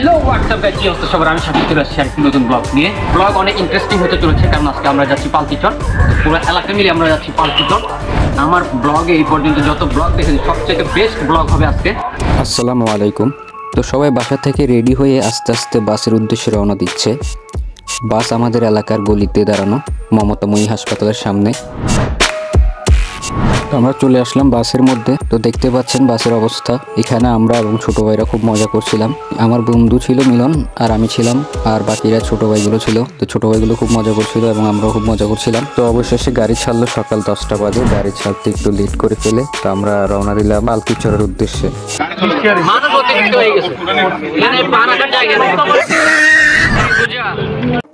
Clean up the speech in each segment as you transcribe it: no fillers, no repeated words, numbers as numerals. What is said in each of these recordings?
Hello WhatsApp guys, কি অবস্থা সবার? আমি সাকিব চলে আসছি একটি নতুন ব্লগ নিয়ে। ব্লগ অনেক ইন্টারেস্টিং হতে চলেছে, কারণ আজকে আমরা যাচ্ছি পালকিচর। পুরো এলাকা মিলে আমরা যাচ্ছি পালকিচর। আমার ব্লগে এই পর্যন্ত যত ব্লগ দেখেছি সবচেয়ে বেস্ট ব্লগ হবে আজকে। আসসালামু আলাইকুম। তো সবাই বাসা থেকে রেডি হয়ে আস্তে আস্তে বাসের উদ্দেশ্যে রওনা দিচ্ছে। বাস আমাদের এলাকার গলিতে দাঁড়ানো, মমতাময়ী হাসপাতালের সামনে। তো আমরা চলে আসলাম বাসের মধ্যে। তো দেখতে পাচ্ছেন বাসের অবস্থা। এখানে আমরা এবং ছোট ভাইরা খুব মজা করছিলাম। আমার বন্ধু ছিল মিলন, আর আমি ছিলাম, আর বাকিরা ছোট ভাইগুলো ছিল। তো ছোট ভাইগুলো খুব মজা করছিল এবং আমরাও খুব মজা করছিলাম। তো অবশেষে গাড়ি ছাড়লো সকাল 10টা বাজে। গাড়ি ছাড়তে একটু লেট করে ফেলে তো আমরা রওনা দিলাম পালকিচরের উদ্দেশ্যে।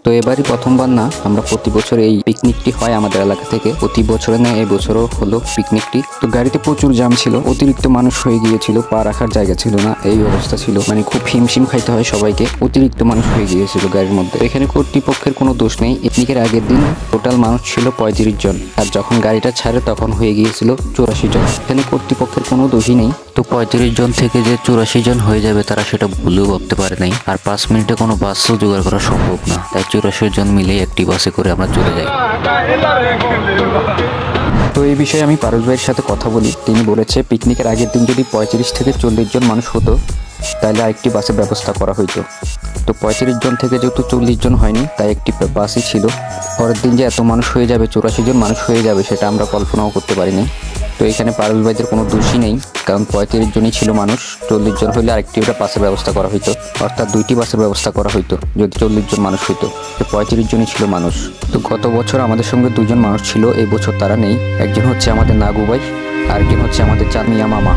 তো এবারই প্রথমবার না, আমরা প্রতি বছর এই পিকনিকটি হয় আমাদের এলাকা থেকে। প্রতি বছরে না, এই বছরও হলো পিকনিকটি। তো গাড়িতে প্রচুর জ্যাম ছিল, অতিরিক্ত মানুষ হয়ে গিয়েছিল, পা রাখার জায়গা ছিল না, এই অবস্থা ছিল। মানে খুব হিমশিম খাইতে হয় সবাইকে, অতিরিক্ত মানুষ হয়ে গিয়েছিল গাড়ির মধ্যে। এখানে কর্তৃপক্ষের কোনো দোষ নেই। পিকনিকের আগের দিন টোটাল মানুষ ছিল 35 জন, আর যখন গাড়িটা ছাড়ে তখন হয়ে গিয়েছিল 84 জন। এখানে কর্তৃপক্ষের কোনো দোষই নেই। তো 35 জন থেকে যে 84 জন হয়ে যাবে, তারা সেটা ভুলেও ভাবতে পারে নাই। আর 5 মিনিটে কোনো বাসও জোগাড় করা সম্ভব না, তাই 84 জন মিলে একটি বাসে করে আমরা চলে যাই। তো এই বিষয়ে আমি পারুল ভাইয়ের সাথে কথা বলি। তিনি বলেছে পিকনিকের আগের দিন যদি 35 থেকে 40 জন মানুষ হতো, তাহলে আরেকটি বাসের ব্যবস্থা করা হইতো। তো 35 জন থেকে যেহেতু 40 জন হয়নি, তাই একটি বাসই ছিল। পরের দিন যে এত মানুষ হয়ে যাবে, 84 জন মানুষ হয়ে যাবে, সেটা আমরা কল্পনাও করতে পারিনি। তো এখানে পারুল ভাইদের কোনো দোষই নেই, কারণ 35 জনই ছিল মানুষ। 40 জন হলে আরেকটি বাসের ব্যবস্থা করা হইতো, অর্থাৎ 2টি বাসের ব্যবস্থা করা হইতো যদি 40 জন মানুষ হইতো। তো 35 জনই ছিল মানুষ। তো গত বছর আমাদের সঙ্গে 2 জন মানুষ ছিল, এই বছর তারা নেই। একজন হচ্ছে আমাদের নাগু ভাই, আরেকজন হচ্ছে আমাদের চাঁদমিয়া মামা।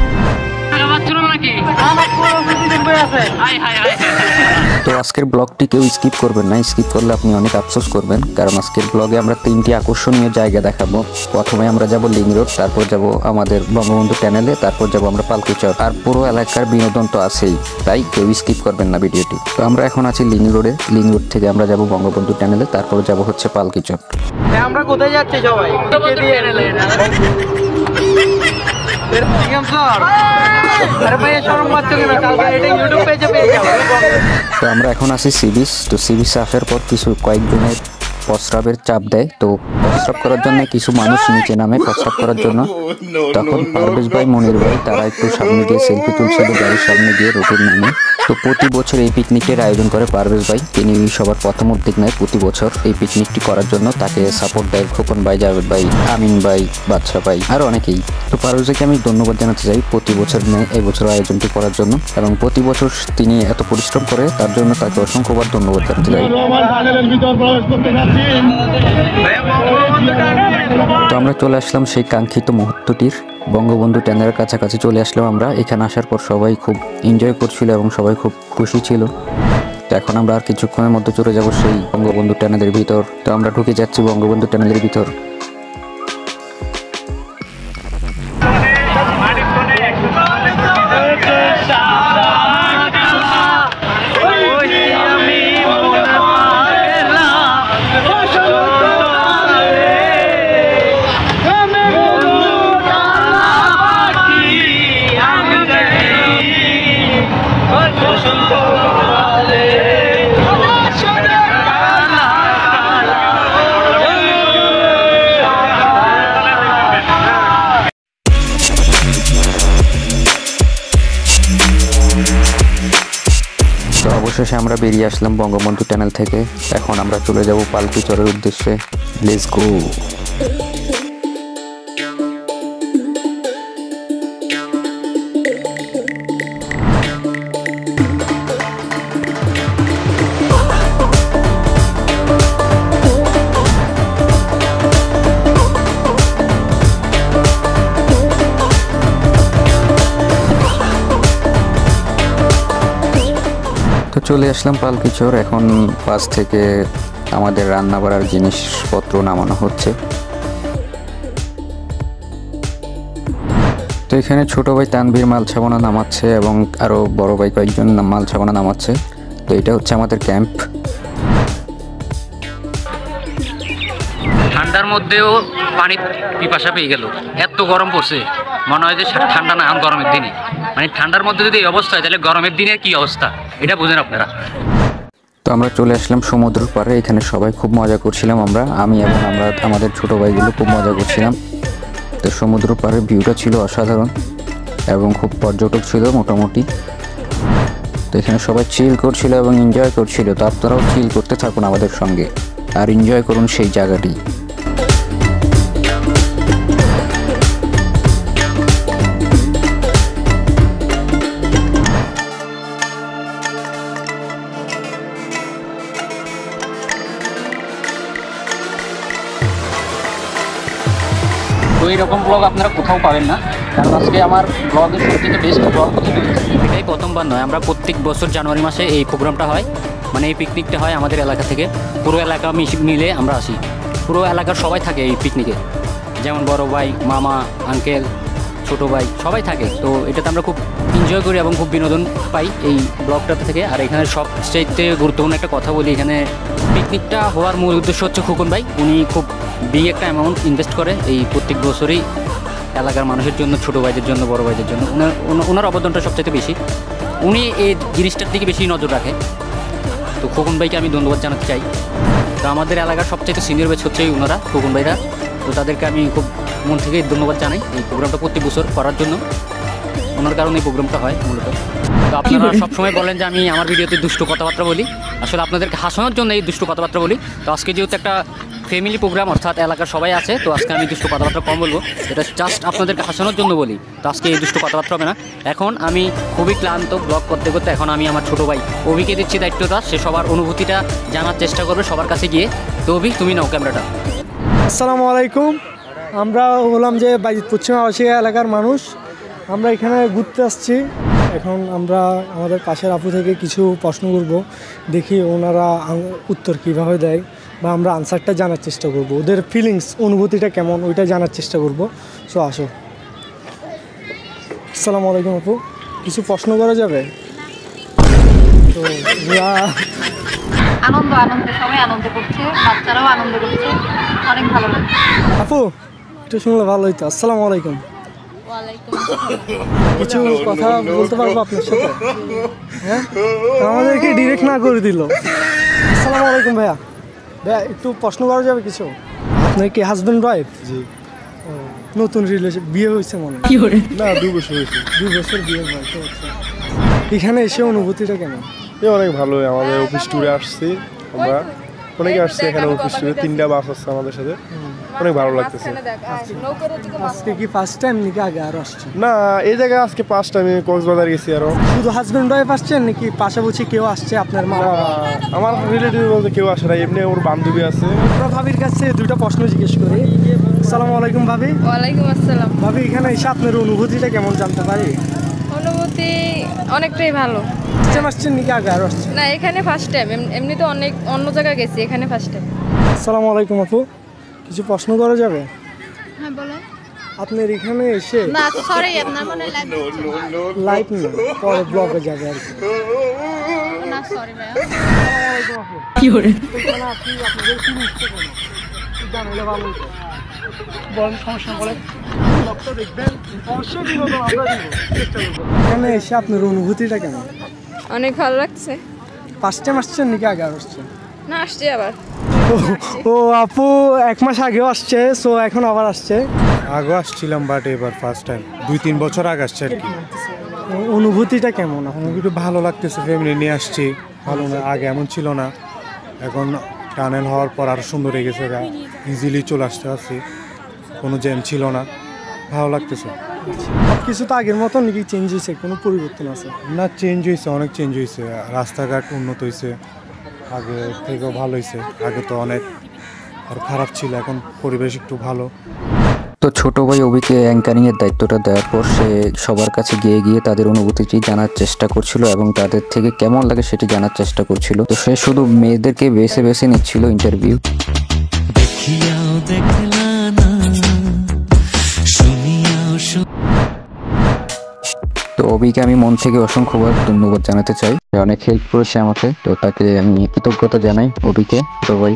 তো আজকের ব্লগটি কেউ স্কিপ করবেন না, স্কিপ করলে আপনি অনেক আফসোস করবেন, কারণ আজকের ব্লগে আমরা 3টি আকর্ষণীয় জায়গা দেখাবো। প্রথমে আমরা যাব লিং রোড, তারপর যাব আমাদের বঙ্গবন্ধু টানেলে, তারপর যাব আমরা পালকিচর। আর পুরো এলাকার বিনোদন তো আছেই, তাই কেউ স্কিপ করবেন না ভিডিওটি। তো আমরা এখন আছি লিং রোডে। লিং রোড থেকে আমরা যাব বঙ্গবন্ধু টানেলে, তারপর যাব হচ্ছে পালকিচর। আমরা কোথায় যাচ্ছি সবাই? তো আমরা এখন আছি সি বিচ। তো সি বিচে আসার পর কয়েকজনের প্রস্রাবের চাপ দেয়। তো প্রস্রাব করার জন্য কিছু মানুষ নিচে নামে প্রস্রাব করার জন্য। তখন পারভেজ ভাই, মনির ভাই তারা একটু সামনে গিয়ে সেলফি তুলছিল গাড়ির সামনে গিয়ে রোডের নামে। তো প্রতি বছর এই পিকনিকের আয়োজন করে পারভেজ ভাই। তিনি সবার প্রথম উদ্যোগ নেয় প্রতি বছর এই পিকনিকটি করার জন্য। তাকে সাপোর্ট দেয় খোকন ভাই, জাভেদ ভাই, আমিন ভাই, বাদশা ভাই, আর অনেকেই। তো পারভেজ ভাইকে আমি ধন্যবাদ জানাতে চাই প্রতি বছর এই বছর আয়োজনটি করার জন্য, এবং প্রতি বছর তিনি এত পরিশ্রম করে, তার জন্য তাকে অসংখ্যবার ধন্যবাদ জানাতে চাই। তো আমরা চলে আসলাম সেই কাঙ্ক্ষিত মুহূর্তটির, বঙ্গবন্ধু ট্যানেলের কাছাকাছি চলে আসলাম আমরা। এখানে আসার পর সবাই খুব এনজয় করছিল এবং সবাই খুব খুশি ছিল। তো এখন আমরা আর কিছুক্ষণের মধ্যে চলে যাব সেই বঙ্গবন্ধু ট্যানেলের ভিতর। তো আমরা ঢুকে যাচ্ছি বঙ্গবন্ধু ট্যানেলের ভিতর। অবশেষে আমরা বেরিয়ে আসলাম বঙ্গবন্ধু ট্যানেল থেকে। এখন আমরা চলে যাব পালকিচরের উদ্দেশ্যে। Let's go. তো চলে আসলাম পালকিচর। এখন বাস থেকে আমাদের রান্না বাড়ার জিনিসপত্র নামানো হচ্ছে। তো এখানে ছোট ভাই তানভীর মাল ছাপানো নামাচ্ছে এবং আরো বড় ভাই কয়েকজন মাল ছাপানো নামাচ্ছে। তো এটা হচ্ছে আমাদের ক্যাম্প। ঠান্ডার মধ্যেও পানি পিপাসা পেয়ে গেল, এত গরম পড়ছে, মনে হয় যে ঠান্ডা না গরমের দিনে, মানে ঠান্ডার মধ্যে যদি এই অবস্থা হয় তাহলে গরমের দিনে কি অবস্থা এটা বুঝেন আপনারা। তো আমরা চলে আসলাম সমুদ্রের পাড়ে। এখানে সবাই খুব মজা করছিলাম, আমি এবং আমাদের ছোটো ভাইগুলো খুব মজা করছিলাম। তো সমুদ্রের পাড়ের ভিউটা ছিল অসাধারণ এবং খুব পর্যটক ছিল মোটামুটি। তো এখানে সবাই চিল করছিল এবং এনজয় করছিল। তো আপনারাও চিল করতে থাকুন আমাদের সঙ্গে আর এনজয় করুন সেই জায়গাটি। তো এইরকম ব্লগ আপনারা কোথাও পাবেন না, কারণ আজকে আমার ব্লগের সবথেকে বেস্ট ব্লগ হতে চলেছে। এটাই প্রথমবার নয়, আমরা প্রত্যেক বছর জানুয়ারি মাসে এই প্রোগ্রামটা হয়, মানে এই পিকনিকটা হয় আমাদের এলাকা থেকে। পুরো এলাকা মিলে আমরা আসি, পুরো এলাকার সবাই থাকে এই পিকনিকে, যেমন বড় ভাই, মামা, আঙ্কেল, ছোটো ভাই সবাই থাকে। তো এটাতে আমরা খুব এনজয় করি এবং খুব বিনোদন পাই এই ব্লগটাতে থেকে। আর এখানে সবচেয়ে গুরুত্বপূর্ণ একটা কথা বলি, এখানে পিকনিকটা হওয়ার মূল উদ্দেশ্য হচ্ছে খোকন ভাই, উনি খুব বিগ একটা অ্যামাউন্ট ইনভেস্ট করে এই প্রত্যেক বছরই এলাকার মানুষের জন্য, ছোটো ভাইদের জন্য, বড় ভাইদের জন্য। ওনার অবদানটা সবচেয়ে বেশি, উনি এই জিনিসটার দিকে বেশি নজর রাখে। তো খোকন ভাইকে আমি ধন্যবাদ জানাতে চাই। তো আমাদের এলাকার সবচেয়ে সিনিয়র ব্যাচ হচ্ছে ওনারা, খোকন ভাইরা। তো তাদেরকে আমি খুব মন থেকে ধন্যবাদ জানাই এই প্রোগ্রামটা প্রত্যেক বছর করার জন্য, ওনার কারণে এই প্রোগ্রামটা হয় মূলত। তো আপনারা সবসময় বলেন যে আমি আমার ভিডিওতে দুষ্ট কথাবার্তা বলি, আসলে আপনাদেরকে হাসানোর জন্য এই দুষ্ট কথাবার্তা বলি। তো আজকে যেহেতু একটা ফ্যামিলি প্রোগ্রাম, অর্থাৎ এলাকার সবাই আছে, তো আজকে আমি দুষ্ট কথাবার্তা কম বলবো, এটা জাস্ট আপনাদেরকে হাসানোর জন্য বলি। তো আজকে এই দুষ্ট কথাবার্তা হবে না। এখন আমি খুবই ক্লান্ত ব্লগ করতে করতে, এখন আমি আমার ছোটো ভাই অভিকে দিচ্ছি দায়িত্বটা, সে সবার অনুভূতিটা জানার চেষ্টা করবে সবার কাছে গিয়ে। তো অভি, তুমি নাও ক্যামেরাটা। আসসালামু আলাইকুম। আমরা হলাম যে পশ্চিম আবাসিক এলাকার মানুষ, আমরা এখানে ঘুরতে আসছি। এখন আমরা আমাদের পাশের আপু থেকে কিছু প্রশ্ন করব, দেখি ওনারা উত্তর কীভাবে দেয়, বা আমরা আনসারটা জানার চেষ্টা করব, ওদের ফিলিংস অনুভূতিটা কেমন ওইটা জানার চেষ্টা করব। সো আসো। আসসালামু আলাইকুম আপু, কিছু প্রশ্ন করা যাবে? তো আনন্দ আনন্দে সবাই আনন্দ করছে, বাচ্চারাও আনন্দ করছে, অনেক ভালো লাগছে। আপু একটু শুনলে ভালো হইতো। আসসালামু আলাইকুম। কিছু কথা বলতে পারবো আপনার সাথে? হ্যাঁ, আমাদেরকে ডিরেক্ট না করে দিল। আসসালামু আলাইকুম ভাইয়া। ভাইয়া একটু প্রশ্ন করা যাবে কিছু? আপনার কি হাজব্যান্ড ওয়াইফ? জি। নতুন রিলেশন, বিয়ে হয়েছে মনে হয়? না, 2 বছর হয়েছে। 2 বছর বিয়ে হয়েছে। এখানে এসে অনুভূতিটা কেমন? অনেক ভালো। আমাদের অফিস ট্যুরে আসছি, আমরা অনেকে আসছি এখানে অফিস ট্যুরে, 3টা বাস আসছে আমাদের সাথে, অনেক ভালো লাগতেছে। আজকে কি ফার্স্ট টাইম নাকি আগে আরো আসছেন? না, এই জায়গায় আজকে 1st টাইম কক্সবাজার গেছি। আরো শুধু হাজব্যান্ড ওয়াইফ আসছেন নাকি পাশাপাশি কেউ আসছে আপনার মা? আমার রিলেটিভ বলতে কেউ আসে না, এমনি ওর বান্ধবী আছে। আমরা ভাবির কাছে 2টা প্রশ্ন জিজ্ঞেস করি। আসসালামু আলাইকুম ভাবি। ওয়ালাইকুম আসসালাম। ভাবি এখানে এসে আপনার অনুভূতিটা কেমন জানতে পারি? অনুভূতি অনেকটাই ভালো। আসছেন নাকি আগে আরো আসছেন? না, এখানে ফার্স্ট টাইম, এমনিতে অনেক অন্য জায়গায় গেছি, এখানে ফার্স্ট টাইম। আসসালামু আলাইকুম আপু, কিছু প্রশ্ন করা যাবে? হ্যাঁ বলো। আপনার এখানে এসে না সরি, আপনার মনে লাইভ না, পরে ব্লগে যাবে আর কি। না সরি ভাইয়া। কি করে এখানে আপনি আপনাদের কি মিস্টেক হলো জানাইলে ভালো হতো। বলেন, সমস্যা বলেন, ব্লগটা দেখবেন, অবশ্যই বিনোদন আমরা দিব, চেষ্টা করব। এখানে এসে আপনার অনুভূতিটা কেমন? অনেক ভালো লাগছে। ফার্স্ট টাইম আসছেন নাকি আগে আর আসছেন? না আসছি আবার। ও আপু 1 মাস আগেও আসছে, সো এখন আবার আসছে। আগে আসছিলাম, বাট এবার ফার্স্ট টাইম, 2-3 বছর আগে আসছে আর কি। অনুভূতিটা কেমন আপনার? একটু ভালো লাগতেছে, ফ্যামিলি নিয়ে আসছি। ভালো না, আগে এমন ছিল না, এখন টানেল হওয়ার পর আরো সুন্দর হয়ে গেছে, ইজিলি চলে আসতে পারছি, কোনো জ্যাম ছিল না, ভালো লাগতেছে। কিছু তো আগের মতো নাকি চেঞ্জ হয়েছে, কোনো পরিবর্তন আছে? না, চেঞ্জ হয়েছে, অনেক চেঞ্জ হয়েছে, রাস্তাঘাট উন্নত হয়েছে, আগে থেকেও ভালো হয়েছে। আগে তো অনেক আর খারাপ ছিল, এখন পরিবেশ একটু ভালো। তো ছোটো ভাই অভিকে অ্যাঙ্কারিংয়ের দায়িত্বটা দেওয়ার পর সে সবার কাছে গিয়ে তাদের অনুভূতিটি জানার চেষ্টা করছিল এবং তাদের থেকে কেমন লাগে সেটি জানার চেষ্টা করছিল। তো সে শুধু মেয়েদেরকে বেছে নিচ্ছিল ইন্টারভিউ। তো অভিকে আমি মন থেকে অসংখ্যবার ধন্যবাদ জানাতে চাই, অনেক হেল্প করেছে আমাকে। তো তাকে আমি কৃতজ্ঞতা জানাই অভিকে। তো ভাই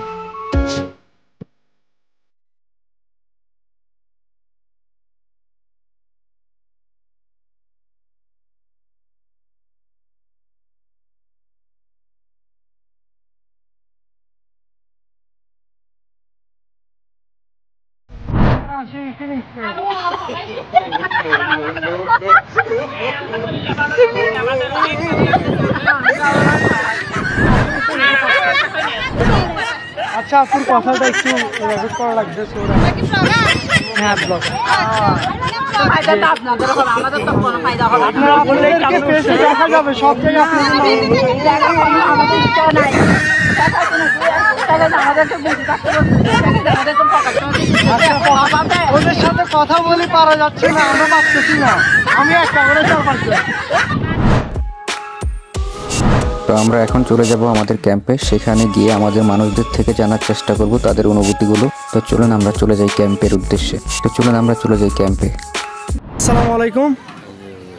আচ্ছা আপুর কথাটা একটু রেকর্ড করা লাগবে হ্যাঁ ব্লগ আপনারা আপনাদেরকে পেজে দেখা যাবে সব জায়গায় ওদের সাথে কথা বলি পারা যাচ্ছে না, আমরা পারতেছি না, আমি একটা করে চার পারছি। তো আমরা এখন চলে যাব আমাদের ক্যাম্পে, সেখানে গিয়ে আমাদের মানুষদের থেকে জানার চেষ্টা করব তাদের অনুভূতিগুলো। তো চলুন আমরা চলে যাই ক্যাম্পের উদ্দেশ্যে। আসসালামু আলাইকুম।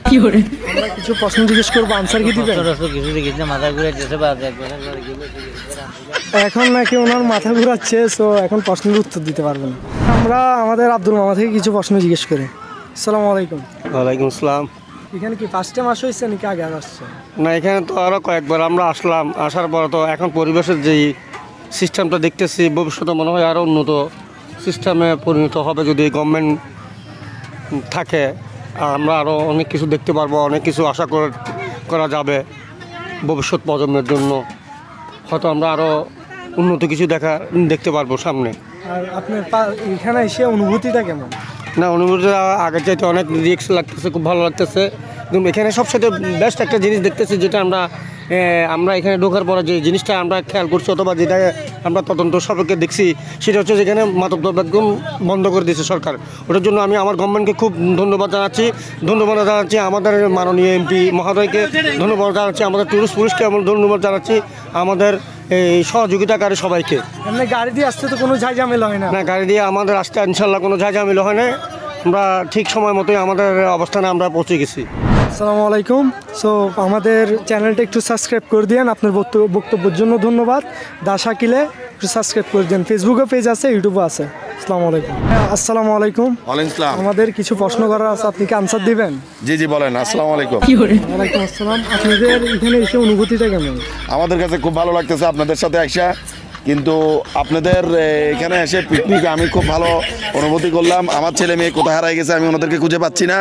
কি করে আমরা কিছু প্রশ্ন জিজ্ঞেস করবো, আনসার কি দিবেন? এখন নাকি ওনার মাথা ঘুরাচ্ছে, সো এখন প্রশ্নের উত্তর দিতে পারবেন না। আমরা আমাদের আব্দুল মামা থেকে কিছু প্রশ্ন জিজ্ঞেস করি। আসসালামু আলাইকুম। ওয়ালাইকুম আসসালাম। এখানে কি ফার্স্ট টাইম আসা হয়েছে নাকি আগে আসছে? না, এখানে তো আরও কয়েকবার আমরা আসলাম। আসার পর তো এখন পরিবেশের যেই সিস্টেমটা দেখতেছি, ভবিষ্যতে মনে হয় আরও উন্নত সিস্টেমে পরিণত হবে যদি গভর্নমেন্ট থাকে। আর আমরা আরও অনেক কিছু দেখতে পারবো, অনেক কিছু আশা করা যাবে ভবিষ্যৎ প্রজন্মের জন্য। হয়তো আমরা আরও উন্নত কিছু দেখতে পারবো সামনে। আর আপনার এখানে এসে অনুভূতিটা কেমন? না, অনুভূতিটা আগের চাইতে অনেক রিক্স লাগতেছে, খুব ভালো লাগতেছে। কিন্তু এখানে সবচেয়ে বেস্ট একটা জিনিস দেখতেছি, যেটা আমরা এখানে ঢোকার পরে যে জিনিসটা আমরা খেয়াল করছি অথবা যেটা আমরা তদন্ত সবাইকে দেখছি, সেটা হচ্ছে যেখানে মাদকদ্রব্য একদম বন্ধ করে দিয়েছে সরকার। ওটার জন্য আমি আমার গভর্নমেন্টকে খুব ধন্যবাদ জানাচ্ছি। আমাদের মাননীয় এমপি মহোদয়কে ধন্যবাদ জানাচ্ছি, আমাদের টুরিস্ট পুলিশকে আমরা ধন্যবাদ জানাচ্ছি, আমাদের এই সহযোগিতাকারী সবাইকে। এমনি গাড়ি দিয়ে আসতে তো কোনো ঝামেলা হয় না? না, গাড়ি দিয়ে আমাদের আসতে ইনশাল্লাহ কোনো ঝামেলা হয় না। আমরা ঠিক সময় মতোই আমাদের অবস্থানে আমরা পৌঁছে গেছি। আসসালামু আলাইকুম। সো আমাদের চ্যানেলটা একটু সাবস্ক্রাইব করে দিন। আপনার বক্তব্যের জন্য ধন্যবাদ। দা শাকিলে একটু সাবস্ক্রাইব করে দিন। ফেসবুকে পেজ আছে, ইউটিউবে আছে। আসসালামু আলাইকুম। আসসালামু আলাইকুম। ওয়ালাইকুম আসসালাম। আমাদের কিছু প্রশ্ন করার আছে, আপনি কি আনসার দিবেন? জি জি বলেন। আসসালামু আলাইকুম। ওয়ালাইকুম আসসালাম। আপনাদের এখানে এসে অনুভূতিটা কেমন? আমাদের কাছে খুব ভালো লাগতেছে আপনাদের সাথে আইসা, কিন্তু আপনাদের এখানে এসে পিকনিক আমি খুব ভালো অনুভূতি করলাম। আমার ছেলে মেয়ে কোথায় হারাই গেছে, আমি ওনাদেরকে খুঁজে পাচ্ছি না।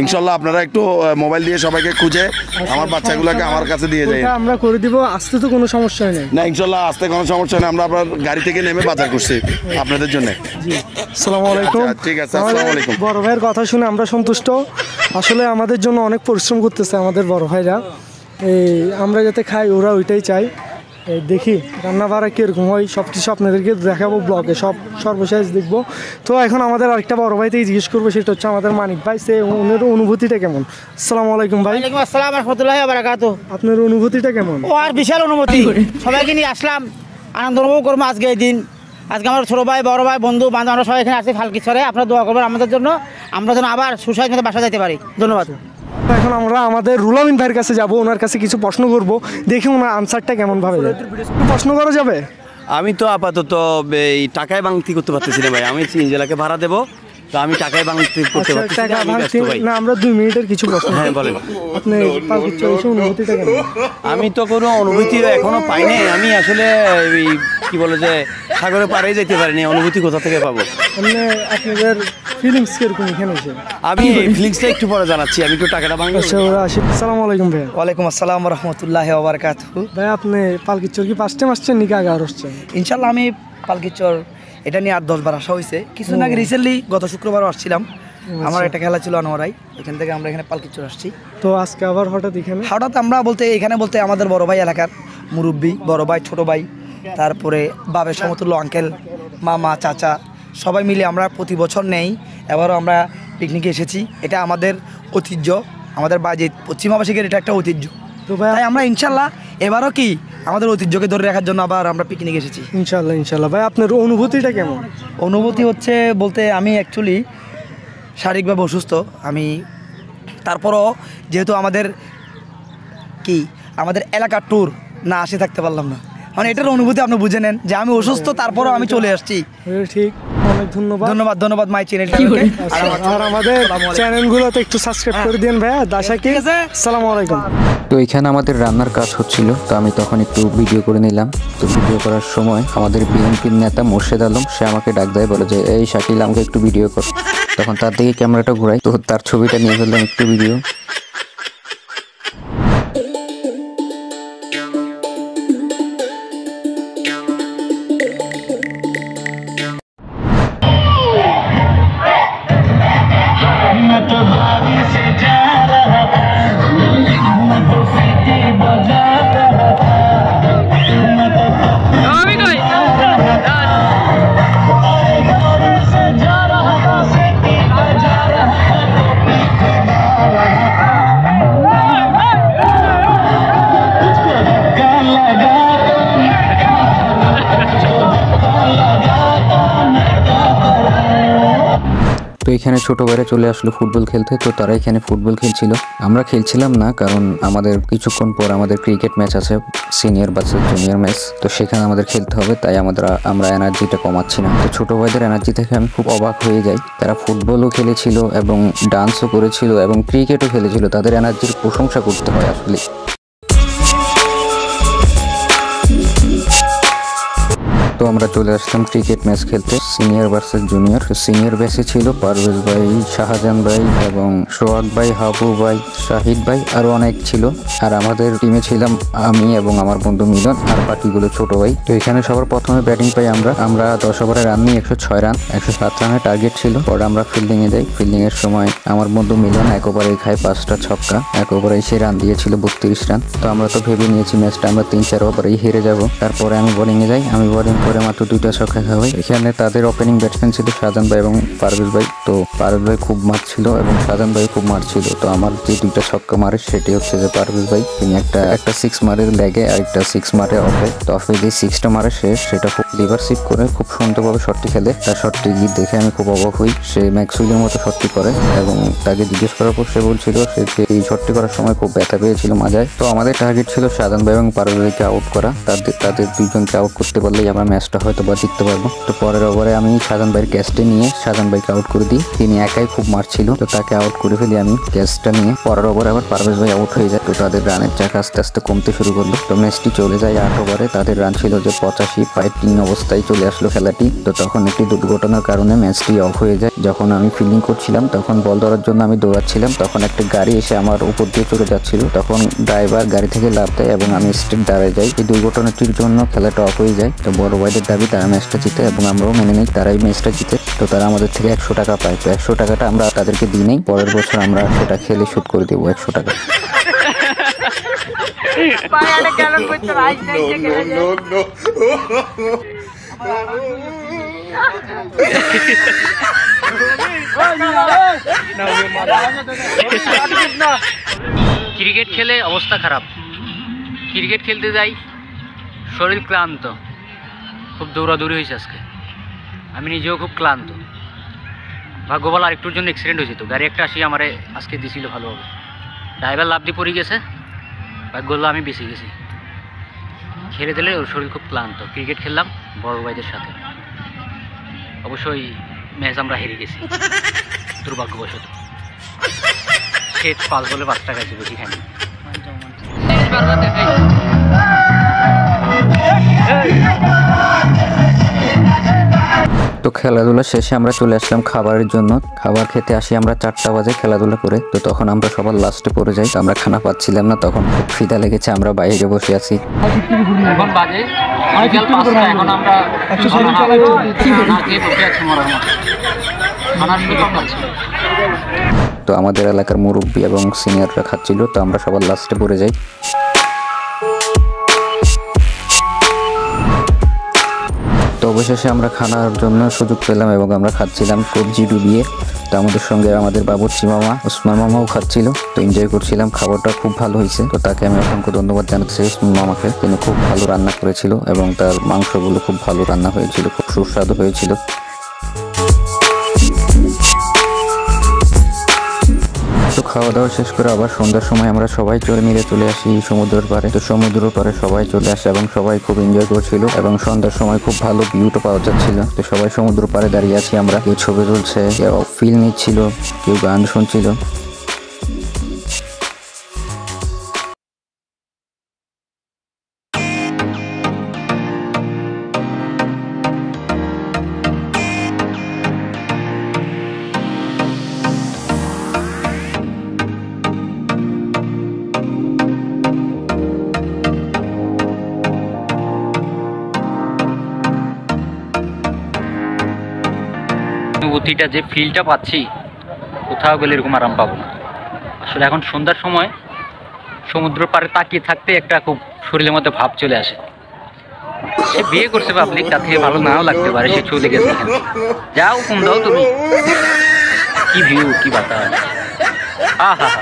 ইনশাল্লাহ আপনারা একটু মোবাইল দিয়ে সবাইকে খুঁজে আমার বাচ্চাগুলোকে আমার কাছে দিয়ে যায়। আমরা করে দিব, আসতে তো কোনো সমস্যা নেই। না, ইনশাল্লাহ আসতে কোনো সমস্যা নেই। আমরা আপনার গাড়ি থেকে নেমে বাজার করছি আপনাদের জন্য। জি, আসসালামু আলাইকুম। আচ্ছা, ঠিক আছে, আসসালামু আলাইকুম। বড় ভাইয়ের কথা শুনে আমরা সন্তুষ্ট। আসলে আমাদের জন্য অনেক পরিশ্রম করতেছে আমাদের বড় ভাইরা। আমরা যাতে খাই, ওরা ওইটাই চাই। দেখি রান্না বাড়া কীরকম হয়, সব কিছু আপনাদেরকে দেখাবো ব্লগে, সর্বশেষ দেখবো। তো এখন আমাদের আরেকটা বড় ভাই থেকে জিজ্ঞেস করবো, সেটা হচ্ছে আমাদের মানিক ভাই। সে ওনার অনুভূতিটা কেমন? আসসালামু আলাইকুম ভাই। ওয়ালাইকুম আসসালাম রাহমাতুল্লাহি ওয়া বারাকাতুহু। আপনার অনুভূতিটা কেমন? ও আর বিশাল অনুভূতি, সবাইকে নিয়ে আসলাম, আনন্দ অনুভব করবো আজকে এই দিন। আজকে আমার ছোটো ভাই, বড় ভাই, বন্ধু বান্ধব আমরা সবাই এখানে আসছি ফালকিছড়ে। আপনারা দোয়া করবেন আমাদের জন্য, আমরা যেন আবার সুস্বাস্থ্য মতো বাসা যেতে পারি। ধন্যবাদ। এখন আমরা আমাদের রুলামিন ভাইয়ের কাছে যাব, ওনার কাছে কিছু প্রশ্ন করবো, দেখি ওনার আনসারটা কেমন ভাবে যায়। প্রশ্ন করা যাবে? আমি তো আপাতত এই টাকায় বাংতি করতে পারতেছি না ভাই। আমি জেলাকে ভাড়া দেবো, তো আমি টাকায় বাংতি করতে পারতেছি না। আমি ব্যস্ত ভাই। না, আমরা 2 মিনিটের কিছু প্রশ্ন। হ্যাঁ বলেন। আপনি অনুভূতিটা কেমন? আমি তো কোনো অনুভূতি এখনো পাইনি। আমি আসলে এই কি বলে যে সাগরে পাড়ে যেতে পারিনি, অনুভূতি কোথা থেকে পাবো? আপনাদের ফিলিংস কিরকম এখানে এসে? আমি ফিলিংসটা একটু পরে জানাচ্ছি, আমি একটু টাকাটা ভাঙি। আচ্ছা, ওরা আসি। আসসালামু আলাইকুম ভাই। ওয়ালাইকুম আসসালাম রাহমাতুল্লাহি ওয়া বারাকাতুহু। ভাই আপনি পালকিচর কি ফার্স্ট টাইম আসছেন নাকি আগে আর আসছেন? ইনশাল্লাহ আমি পালকিচর এটা নিয়ে 8-10 বার আসা হয়েছে। কিছুদিন আগে রিসেন্টলি গত শুক্রবারও আসছিলাম। আমার একটা খেলা ছিল আনোয়ারাই, এখান থেকে আমরা এখানে পালকিচর আসছি। তো আজকে আবার হঠাৎ এখানে? হঠাৎ আমরা এখানে বলতে আমাদের বড় ভাই, এলাকার মুরব্বী, বড় ভাই, ছোট ভাই, তারপরে বাবার সমতুল্য আঙ্কেল, মামা, চাচা, সবাই মিলে আমরা প্রতি বছর নেই। এবারও আমরা পিকনিকে এসেছি। এটা আমাদের ঐতিহ্য, আমাদের বাজেট পশ্চিমাবাসীদের এটা একটা ঐতিহ্য। তো ভাই তাই আমরা ইনশাল্লাহ এবারও কি আমাদের ঐতিহ্যকে ধরে রাখার জন্য আবার আমরা পিকনিকে এসেছি। ইনশাল্লাহ। ভাই আপনার অনুভূতিটা কেমন? অনুভূতি হচ্ছে বলতে আমি অ্যাকচুয়ালি শারীরিকভাবে অসুস্থ। আমি তারপরও যেহেতু আমাদের এলাকার ট্যুর না আসে থাকতে পারলাম না, মানে এটার অনুভূতি আপনি বুঝে নেন যে আমি অসুস্থ, তারপরও আমি চলে আসছি। ঠিক। অনেক ধন্যবাদ। ধন্যবাদ মাই চ্যানেলটা। আর আমাদের চ্যানেলগুলোতে একটু সাবস্ক্রাইব করে দিন ভাইয়া। দাশাকি, আসসালামু আলাইকুম। তো এখানে আমাদের রান্নার কাজ হচ্ছিল, তো আমি তখন একটু ভিডিও করে নিলাম। তো ভিডিও করার সময় আমাদের বিএনপির নেতা মোর্শেদ আলম সে আমাকে ডাক দেয়, বলে যে এই শাকিল আমাকে একটু ভিডিও কর। তখন তার দিকে ক্যামেরাটা ঘুরাই, তো তার ছবিটা নিয়ে ফেললাম একটু ভিডিও। তো এখানে ছোট ভাইরা চলে আসলো ফুটবল খেলতে, তো তারা এখানে ফুটবল খেলছিল। আমরা খেলছিলাম না, কারণ আমাদের কিছুক্ষণ পর আমাদের ক্রিকেট ম্যাচ আছে, সিনিয়র ভার্সেস জুনিয়র ম্যাচ। তো সেখানে আমাদের খেলতে হবে, তাই আমরা এনার্জিটা কমাচ্ছি না। তো ছোট ভাইদের এনার্জি থেকে আমি খুব অবাক হয়ে যাই। তারা ফুটবলও খেলেছিল এবং ডান্সও করেছিল এবং ক্রিকেটও খেলেছিল। তাদের এনার্জির প্রশংসা করতে হয় আসলে। তো আমরা চলে আসলাম ক্রিকেট ম্যাচ খেলতে, সিনিয়র ভার্সেস জুনিয়র। সিনিয়র ব্যাচে ছিল পারভেজ ভাই, শাহজাহান ভাই এবং সোহাগ ভাই, হাবু ভাই, শাহিদ ভাই, আরো অনেক ছিল। আর আমাদের টিমে ছিলাম আমি এবং আমার বন্ধু মিলন, আর বাকিগুলো ছোট ভাই। তো এখানে সবার প্রথমে ব্যাটিং পাই আমরা 10 ওভারে রান নিই 106 রান, 107 রানের টার্গেট ছিল। পরে আমরা ফিল্ডিং এ যাই। ফিল্ডিং এর সময় আমার বন্ধু মিলন 1 ওভারে খায় 5টা ছক্কা, 1 ওভারে সে রান দিয়েছিল 32 রান। তো আমরা তো ভেবে নিয়েছি ম্যাচটা আমরা 3-4 ওভারেই হেরে যাব। তারপরে আমি বোলিং এ যাই, আমি বোলিং করে মাত্র 2টা ছক্কা খাওয়াই। এখানে তাদের ওপেনিং ব্যাটসম্যান ছিল শাহজাহান ভাই এবং পারভেজ ভাই। তো পারভেজ ভাই খুব মারছিল এবং শাহজাহান ভাই খুব মারছিল। তো আমার যে 2টা ছক্কা মারে সেটি হচ্ছে যে পারভেজ ভাই, তিনি একটা 6 মারে লেগে আর একটা 6 মারে অফে। তো অফে যে 6টা মারে সেটা খুব লিভারশিপ করে খুব সুন্দরভাবে শটটি খেলে। তার শটটি দেখে আমি খুব অবাক হই। সে ম্যাক্সওয়েলের মতো শটটি করে এবং তাকে জিজ্ঞেস করার পর সে বলছিল সে এই শটটি করার সময় খুব ব্যথা পেয়েছিল মাজায়। তো আমাদের টার্গেট ছিল শাহজাহান ভাই এবং পারভেজ ভাইকে আউট করা। তাদের দুজনকে আউট করতে পারলেই আমরা ম্যাচটা হয়তো বা জিততে পারবো। তো পরের ওভারে আমি শাহজাহান ভাইয়ের ক্যাচটা নিয়ে শাহজাহান ভাইকে আউট করে দিই। তিনি একাই খুব মারছিল, তো তাকে আউট করে ফেলি আমি ক্যাচটা নিয়ে। পরের ওভারে আবার পারভেজ ভাই আউট হয়ে যায়। তো তাদের রানের চাকা আস্তে আস্তে কমতে শুরু করলো। তো ম্যাচটি চলে যায় 8 ওভারে। তাদের রান ছিল যে 85, ফাইটিং অবস্থায় চলে আসলো খেলাটি। তো তখন একটি দুর্ঘটনার কারণে ম্যাচটি অফ হয়ে যায়। যখন আমি ফিল্ডিং করছিলাম তখন বল ধরার জন্য আমি দৌড়াচ্ছিলাম, তখন একটা গাড়ি এসে আমার উপর দিয়ে চলে যাচ্ছিল। তখন ড্রাইভার গাড়ি থেকে লাফ দেয় এবং আমি স্ট্রেট দাঁড়িয়ে যাই। এই দুর্ঘটনাটির জন্য খেলাটা অফ হয়ে যায়। তো বড় ভাইদের দাবি তারা ম্যাচটা জিতে এবং আমরাও মেনে নিই তারাই ম্যাচটা জিতে। তো তারা আমাদের থেকে 100 টাকা পায়। তো 100 টাকাটা আমরা তাদেরকে দিই নেই, পরের বছর আমরা সেটা খেলে শুট করে দেবো 100 টাকা। ক্রিকেট খেলে অবস্থা খারাপ। ক্রিকেট খেলতে যাই, শরীর ক্লান্ত, খুব দৌড়াদৌড়ি হয়েছে আজকে। আমি নিজেও খুব ক্লান্ত। ভাগ্য ভালো আরেকটুর জন্য অ্যাক্সিডেন্ট হয়েছে। তো গাড়ি একটা আসি আমারে আজকে দিছিল ভালোভাবে। ড্রাইভার লাভ দিয়ে পড়ে গেছে, ভাগ্য হলো আমি বেঁচে গেছি। খেলে দিলে ওর শরীর খুব ক্লান্ত। ক্রিকেট খেললাম বড় ভাইদের সাথে, অবশ্যই ম্যাচ আমরা হেরে গেছি দুর্ভাগ্যবশত। সে 5 বলে 5 টাকা ছিল, বেশি খাইনি। তো খেলাধুলা শেষে আমরা চলে আসলাম খাবারের জন্য। খাবার খেতে আসি আমরা 4টা বাজে খেলাধুলা করে। তো তখন আমরা সবার লাস্টে পড়ে যাই। আমরা খানা পাচ্ছিলাম না, তখন খুব খিদা লেগেছে। আমরা বাইরে বসে আছি। এখন বাজে বিকাল 5টা। এখন আমরা তো আমাদের এলাকার মুরব্বী এবং সিনিয়ররা খাচ্ছিল, তো আমরা সবার লাস্টে পড়ে যাই। তো অবশেষে আমরা খানার জন্য সুযোগ পেলাম এবং আমরা খাচ্ছিলাম সবজি ডুবিয়ে। তো আমাদের সঙ্গে আমাদের বাবুর্চি মামা, ওসমান মামাও খাচ্ছিল। তো এনজয় করছিলাম, খাবারটা খুব ভালো হয়েছে। তো তাকে আমি অসংখ্য ধন্যবাদ জানাচ্ছি ওসমান মামাকে। তিনি খুব ভালো রান্না করেছিল এবং তার মাংসগুলো খুব ভালো রান্না হয়েছিল, খুব সুস্বাদু হয়েছিল। তো খাওয়া দাওয়া শেষ করে আবার সন্ধ্যার সময় আমরা সবাই মিলে চলে আসি সমুদ্রের পাড়ে। তো সমুদ্রের পাড়ে সবাই চলে আসে এবং সবাই খুব এনজয় করছিল এবং সন্ধ্যার সময় খুব ভালো ভিউটা পাওয়া যাচ্ছিল। তো সবাই সমুদ্র পাড়ে দাঁড়িয়ে আছি আমরা, কেউ ছবি তুলছে, কেউ ফিল নিচ্ছিল, কেউ গান শুনছিল। অনুভূতিটা যে ফিলটা পাচ্ছি কোথাও গেলে এরকম আরাম পাবো না। আসলে এখন সন্ধ্যার সময় সমুদ্র পাড়ে তাকিয়ে থাকতে একটা খুব শরীরের মধ্যে ভাব চলে আসে। সে বিয়ে করছে পাবলিক, তার থেকে ভালো নাও লাগতে পারে, সে চলে গেছে। যাও কম দাও তুমি, কি ভিউ, কি বাতাস, আহা হা,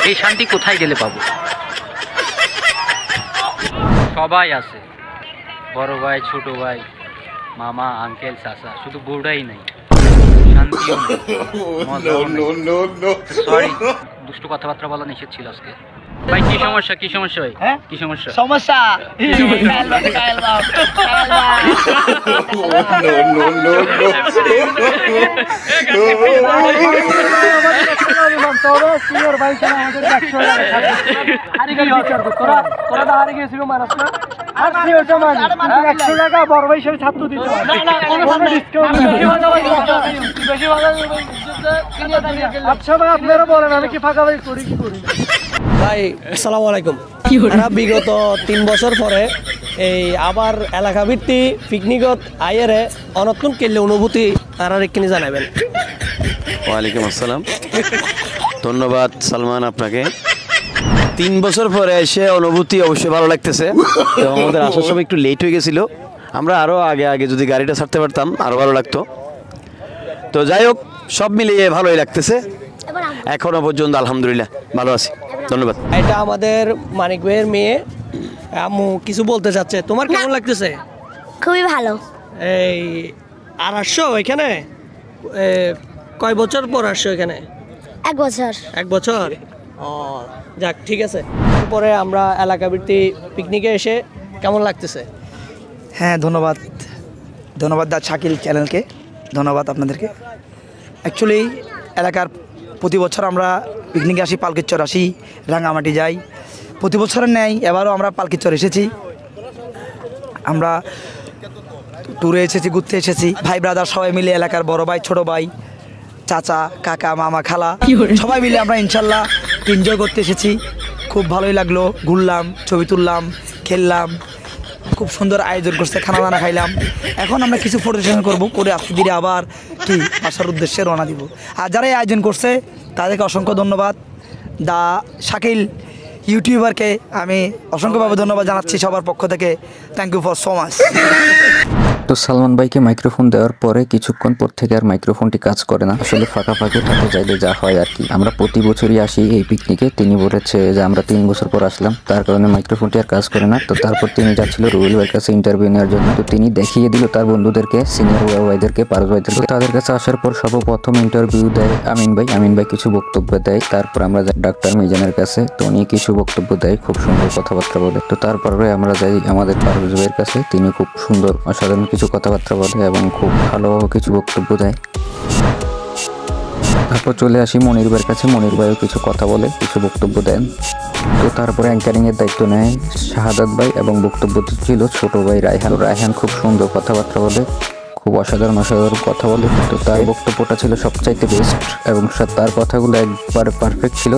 এই শান্তি কোথায় গেলে পাবো। সবাই আছে, বড় ভাই, ছোট ভাই, মামা, আঙ্কেল, চাচা, শুধু বউটাই নাই, শান্তিও নেই, মজাও নেই। সরি, দুষ্টু কথাবার্তা বলা নিষেধ ছিল আজকে। ভাই কি সমস্যা, কি সমস্যা ভাই? হ্যাঁ কি সমস্যা? সমস্যা বড় ভাই হিসেবে ছাত্র দিতে আচ্ছা ভাই আপনারা বলেন আমি কি ফাঁকাফাকি করি কি করি? ভাই আসসালামু আলাইকুম। আমরা বিগত 3 বছর পরে এই আবার এলাকা ভিত্তিক পিকনিকত আইয়ারে অনতুন কেলে অনুভূতি আর একখানি জানাবেন। ওয়ালাইকুম আসসালাম, ধন্যবাদ সালমান আপনাকে। 3 বছর পরে এসে অনুভূতি অবশ্যই ভালো লাগতেছে। তো আমাদের আসার সময় একটু লেট হয়ে গেছিলো, আমরা আরও আগে যদি গাড়িটা ছাড়তে পারতাম আরও ভালো লাগতো। তো যাই হোক, সব মিলিয়ে ভালোই লাগতেছে এখনো পর্যন্ত, আলহামদুলিল্লাহ ভালো আছি। ধন্যবাদ। এটা আমাদের মানিক ভাইয়ের মেয়ে, আম্মু কিছু বলতে চাচ্ছে। তোমার কেমন লাগতেছে? খুবই ভালো। এই আর আসছো এখানে কয় বছর পর আসছো এখানে? 1 বছর। 1 বছর? ও যাক, ঠিক আছে। পরে আমরা এলাকা ভিত্তিক পিকনিকে এসে কেমন লাগতেছে? হ্যাঁ ধন্যবাদ, ধন্যবাদ দা শাকিল চ্যানেলকে, ধন্যবাদ আপনাদেরকে। অ্যাকচুয়ালি এলাকার প্রতি বছর আমরা পিকনিকে আসি, পালকির চর আসি, রাঙামাটি যাই। প্রতি বছরের ন্যায় এবারও আমরা পালকির চর এসেছি। আমরা ট্যুরে এসেছি, ঘুরতে এসেছি, ভাই ব্রাদার সবাই মিলে, এলাকার বড় ভাই, ছোট ভাই, চাচা, কাকা, মামা, খালা সবাই মিলে আমরা ইনশাল্লাহ এনজয় করতে এসেছি। খুব ভালোই লাগলো, ঘুরলাম, ছবি তুললাম, খেললাম, খুব সুন্দর আয়োজন করছে, খানা দানা খাইলাম। এখন আমরা কিছু ফটো সেশন করবো, করে আস্তে ধীরে আবার কি বাসার উদ্দেশ্যে রওনা দিব। আর যারা এই আয়োজন করছে তাদেরকে অসংখ্য ধন্যবাদ। দা শাকিল ইউটিউবারকে আমি অসংখ্যভাবে ধন্যবাদ জানাচ্ছি সবার পক্ষ থেকে। Thank you for so much. তো সালমান ভাইকে মাইক্রোফোন দেওয়ার পরে কিছুক্ষণ পর থেকে আর মাইক্রোফোনটি কাজ করে না। আসলে ফাঁকাফাঁকি থাকে যাইলে যা হয় আর কি। আমরা প্রতি বছরই আসি এই পিকনিকে। তিনি বলেছে যে আমরা 3 বছর পর আসলাম, তার কারণে মাইক্রোফোনটি আর কাজ করে না। তো তারপর তিনি যাচ্ছিল রুবেল ভাইয়ের কাছে ইন্টারভিউ নেওয়ার জন্য। তো তিনি দেখিয়ে দিল তার বন্ধুদেরকে, সিনিয়র ভাইদেরকে, পারস ভাইদেরকে। তাদের কাছে আসার পর সর্বপ্রথম ইন্টারভিউ দেয় আমিন ভাই কিছু বক্তব্য দেয়। তারপর আমরা যাই ডাক্তার মিজানের কাছে, তো উনি কিছু বক্তব্য দেয়, খুব সুন্দর কথাবার্তা বলে। তো তারপরে আমরা যাই আমাদের পারস ভাইয়ের কাছে, তিনি খুব সুন্দর অসাধারণ কিছু কথাবার্তা বলে এবং খুব ভালো কিছু বক্তব্য দেয়। তারপর চলে আসি মনির ভাইয়ের কাছে, মনির ভাইও কিছু কথা বলে, কিছু বক্তব্য দেন। তো তারপরে অ্যাঙ্কারিংয়ের দায়িত্ব নেয় শাহাদাত ভাই এবং বক্তব্য ছিল ছোট ভাই রায়হান খুব সুন্দর কথাবার্তা বলে, খুব অসাধারণ কথা বলে। তো তার বক্তব্যটা ছিল সবচাইতে বেস্ট এবং তার কথাগুলো একবার পারফেক্ট ছিল।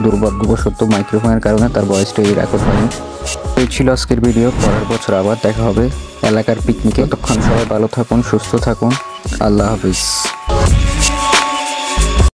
দুর্ভাগ্যবশত মাইক্রোফোনের কারণে তার ভয়েসটা রেকর্ড হয়নি। এই ছিল আজকের ভিডিও। পরের বছর আবার দেখা হবে এলাকার পিকনিকে। ততক্ষণ সবাই ভালো থাকুন, সুস্থ থাকুন, আল্লাহ হাফিজ।